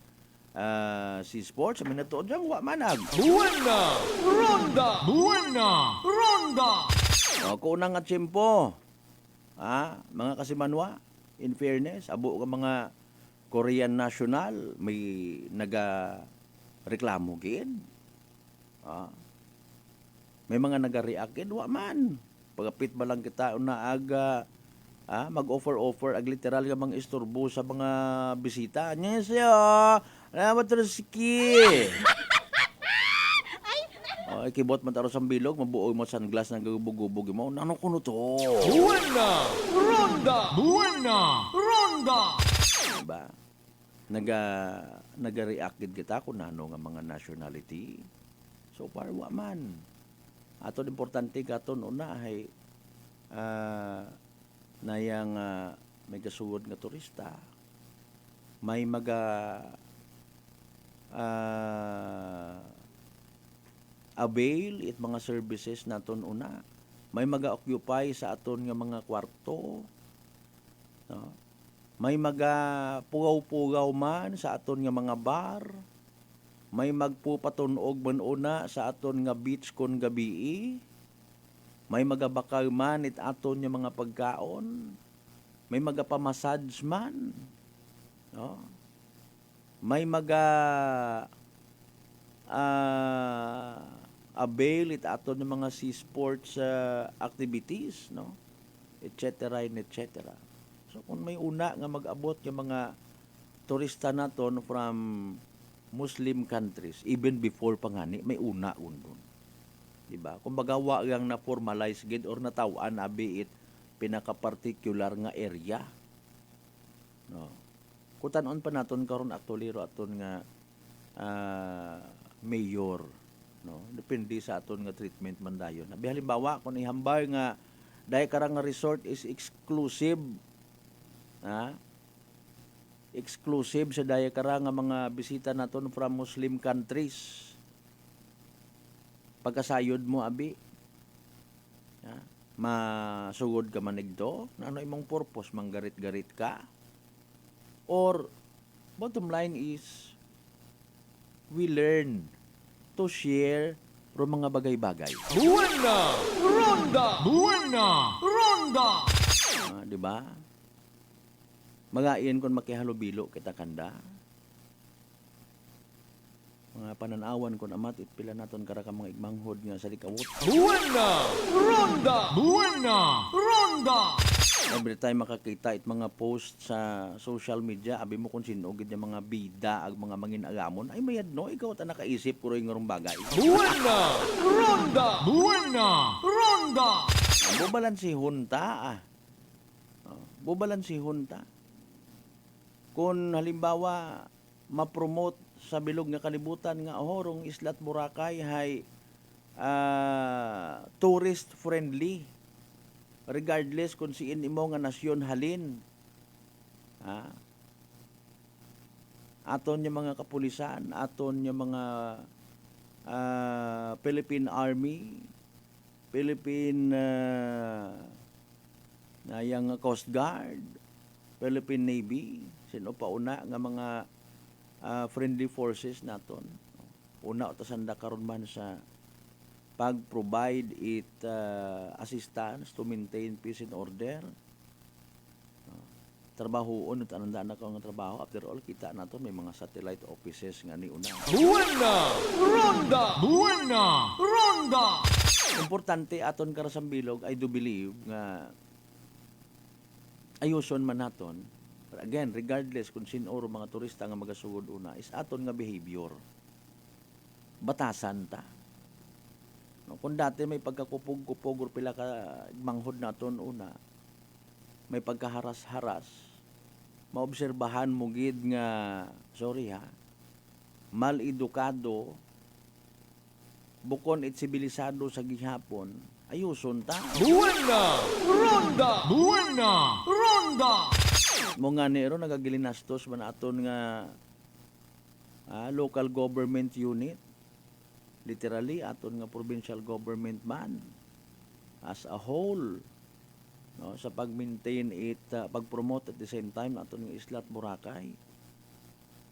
si sports, sa minatuod yang wa manag. Buena! Ronda! Buena! Ronda! Ako na nga tiyempo. Mga kasimanwa, in fairness, abo ka mga Korean national, may naga-reklamo gid. May mga naga-react gid, wa man. Pagapit ba lang kita una aga, mag-offer ag literal nga mga istorbo sa mga bisita. Nya siya, matraski. Kibot man taro sa bilog, mabuoy mo sunglass na gubog-gubog mo. Nano kuno to? Buena! Ronda! Buena! Ronda! Diba? Naga-react gid kita kung nano nga mga nationality. So far wa man. Aton importante katon una ay nayang may gasugod nga turista. May avail it mga services naton una. May occupy sa aton nga mga kwarto. No? May pugaw-pugaw man sa aton nga mga bar. May magpupatunog man una sa aton nga beach kon gabii. May magabakal man it aton nga mga pagkaon. May magapamassage man. No? May avail it aton nga mga sea sports activities, no? etc. and etc. So kung may una nga mag-abot yung mga turista naton from Muslim countries, even before pangani, may una undon. Diba? Kung bagawa yang na-formalize gid or natawan abi it pinaka-particular nga area. No. Kutanon pa naton karon actually ro aton nga mayor, no. Depende sa aton nga treatment man dayon. Abi halimbawa kung ihambal nga dahil karang nga resort is exclusive, exclusive sa daya kara nga mga bisita naton from Muslim countries. Pagkasayod mo abi, masugod ka manigdo, ano imong purpose, manggarit-garit ka? Or bottom line is we learn to share ro mga bagay-bagay. Buena Ronda! Buena Ronda! Di ba? Magain kon makihalubilo kita kanda. Mga pananawan kon amat itpila naton kara ka mga igmanghod nga sa likawot. Buena Ronda! Buena Ronda! Every time makakita it mga post sa social media, abi mo kung sino gid yung mga bida ag mga mangin-agamon, ay mayad no, ikaw ta nakaisip kuro yung bagay. Buena Ronda! Buena Ronda! Bubalan si Hunta bubalan si Hunta. Kung halimbawa ma-promote sa bilog nga kalibutan nga horong Islat Boracay hay tourist friendly regardless kung siin imo nga nasyon halin. Aton yung mga kapulisan, aton yung mga Philippine Army, Philippine yung Coast Guard, Philippine Navy, sino pa una nga mga friendly forces naton. Una o tasanda karon man sa pag-provide it assistance to maintain peace and order. Trabahoon at anandaan na nga trabaho. After all, kita nato may mga satellite offices nga ni una. Buena Ronda! Buena Ronda! Importante aton karasambilog, I do believe nga ayuson man naton. But again, regardless kung sino o mga turista nga magasugod una, is aton nga behavior. Batasan ta. No, kung dati may pagkakupog-kupog or pila ka manghod naton una, may pagkaharas-haras, maobserbahan mo gid nga, mal-edukado, bukon it sibilisado sa gihapon, ayuson ta. Buena Ronda! Buena Ronda! Mo nga nero nagagilinastos man aton nga local government unit. Literally aton nga provincial government man as a whole, no, sa pag-maintain it, pag-promote at the same time aton nga Islat Boracay,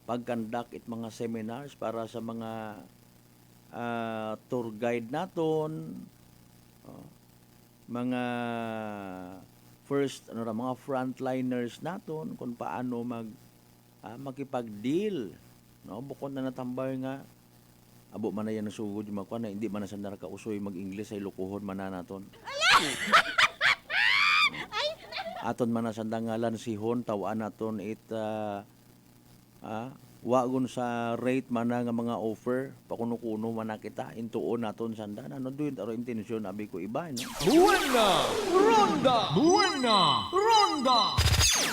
pag-conduct it mga seminars para sa mga tour guide naton, mga first mga frontliners naton kung paano makipag-deal, no, bukod na natambay nga abo man na yan nasugod yung mga na hindi man na sandara ka usoy mag-Ingles ay lukuhon man na naton. Aton man na sandangalan sihon tawaan naton it wagon sa rate man na nga mga offer pakuno-kuno man na kita intuon naton sandan ano doon aro intensyon abi ko iba no. Buena Ronda! Buena Ronda!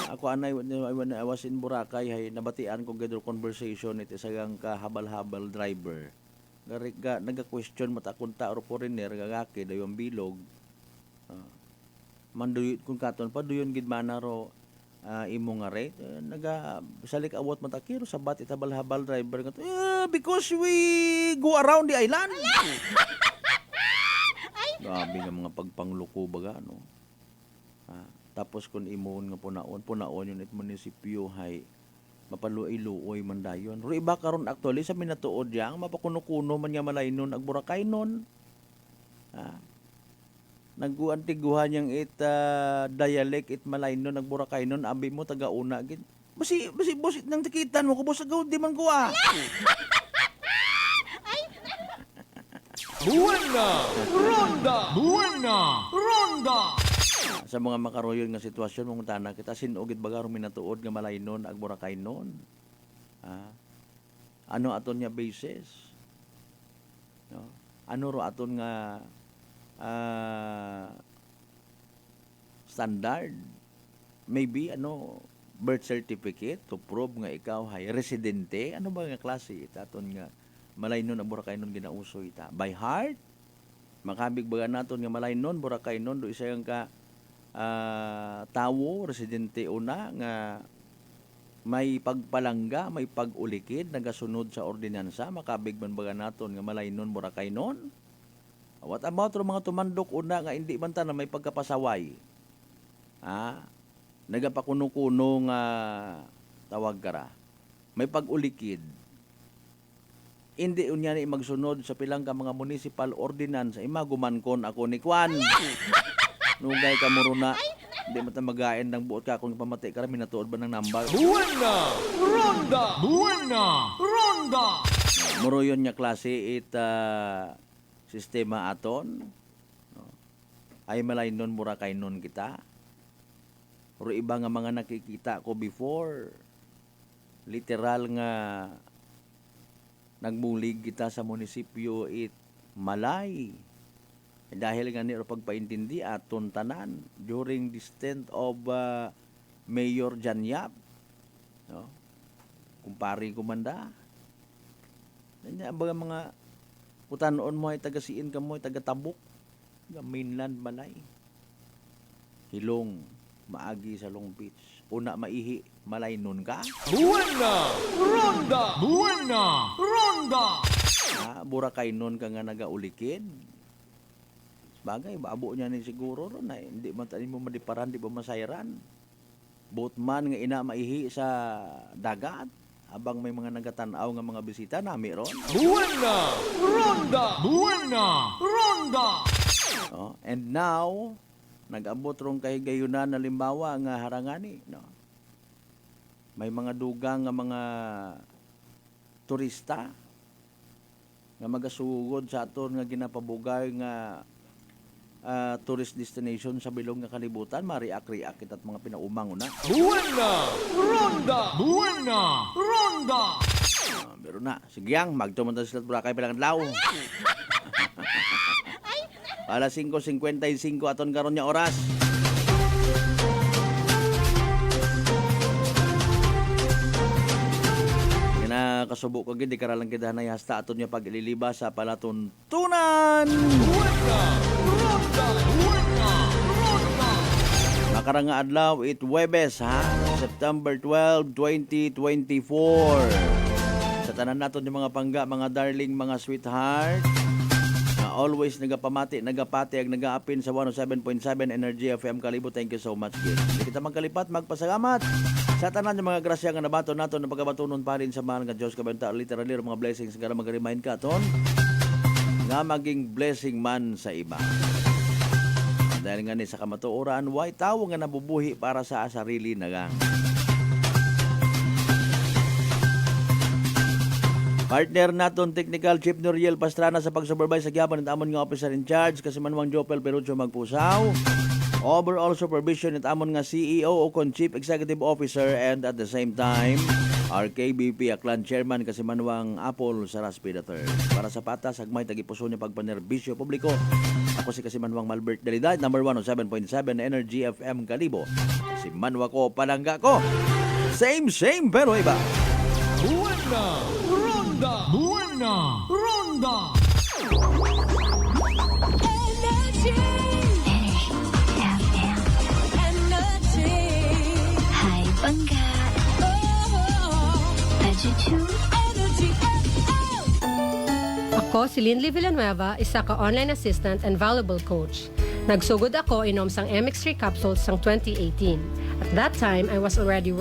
Ako anay when I was in Boracay hay nabatian ko gather conversation it isagang kahabal-habal driver naga-question mata kung ta or foreigner gagaki dayon bilog. Manduyot kung katon pa duyon gid manaro imo nga rate naga salik awat matakiro sabat itabal-habal driver because we go around the island. Grabe nga mga pagpangluko baga no. Tapos kung imon nga punaon yun it munisipyo hay mapaluoy-luoy man dayon. Ro iba karon actually sa minatuod yang mapakuno-kuno man nga malaynon ag Boracay non. Nagguantiguhan yang dialect it malaynon ag Boracay non abi mo taga-una gid. Basi boss nang tikitan mo ko boss agaw di man ko Ronda! Sa mga makaroyon nga sitwasyon mong tanak kita sinugid baga minatuod nga malaynon ag Boracay non. Ano aton nga basis? No? Ano ro aton nga standard? Maybe birth certificate to prove nga ikaw hay residente. Ano ba nga klase aton nga malaynon ag Boracay non ginauso ita? By heart? Makabig baga naton nga malaynon Boracay non do isa ka tawo, residente una nga may pagpalangga, may pag-ulikid, nagasunod sa ordinansa, makabig man baga naton nga malaynon Boracay non. What about mga tumandok una nga hindi man ta na may pagkapasaway? Nagapakuno-kuno nga tawag kara. May pag-ulikid. Hindi unya ni magsunod sa pilang ka mga municipal ordinance imagumankon ako ni Kwan. Nugay ka muruna. Hindi mo ta magain ng buot ka kung pamati ka rin minatuod ba ng number. Buena! Ronda! Muro yun nga klase sistema aton. Ay malaynon Boracay nun kita. Pero iba nga mga nakikita ko before. Literal nga nagmulig kita sa munisipyo Malay. Dahil nga nito pagpaintindi aton tanan during the stint of Mayor Janyap. No? Kumpari kumanda. Nanya ba mga putanon mo ay taga-siin ka mo ay taga-Tabuk. Mainland Malay. Hilong, maagi sa Long Beach. Una maihi, malaynon ka. Buena! Ronda! Boracay nun ka nga nagaulikid. Bagay, baabo niya ni siguro ron ay hindi man tanin mo madiparan, di ba masayran. Boatman nga ina maihi sa dagat habang may mga nagatanaw nga mga bisita nami ron. Buena! Ronda! And now, nag-abot rong kay gayunan na limbawa nga harangani, no. May mga dugang nga mga turista nga magasugod sa aton nga ginapabugay nga tourist destination sa bilog nga kalibutan, mariak-riak kita at mga pinaumang una. Buena! Ronda! Pero na, sigyang, magtumunta sila at Boracay palang adlaw. Alas 5:55 aton karon nya oras. Kina kasubo ko gid karalang kita na hasta aton nya pagliliba sa palatuntunan. Makarang nga adlaw Huwebes September 12, 2024. Sa tanan naton yung mga pangga, mga darling, mga sweetheart. Always nagapamati, nagapati, nagaapin sa 107.7 Energy FM Kalibo. Thank you so much, kid. Hindi kita magkalipat, magpasalamat sa tanan yung mga grasya nga nabato nato na pagkabatunon pa rin sa mahal nga Diyos kabenta literally mga blessings nga mag-remind ka ton nga maging blessing man sa iba. Dahil nga ni sa kamatuoran, why tawo nga nabubuhi para sa sarili na gang. Partner naton Technical Chief Noriel Pastrana sa pag-supervise sa gyapon at amon nga officer in charge kasi manwang Jopel Perucho Magpusaw. Overall supervision at amon nga CEO o kon Chief Executive Officer and at the same time RKBP Aklan Chairman kasi manwang Apple Saraspi III. Para sa patas agmay tagipuso niya pagpanerbisyo publiko. Ako si kasi manwang Malbert Dalidad, number 107.7 Energy FM Kalibo. Si manwa ko palangga ko. Same pero iba. Buena! Banda. Hi, Bangga. Ako si Linley Villanueva, isa ka online assistant and valuable coach. Nagsugod ako inom sang MX3 capsules sang 2018. At that time, I was already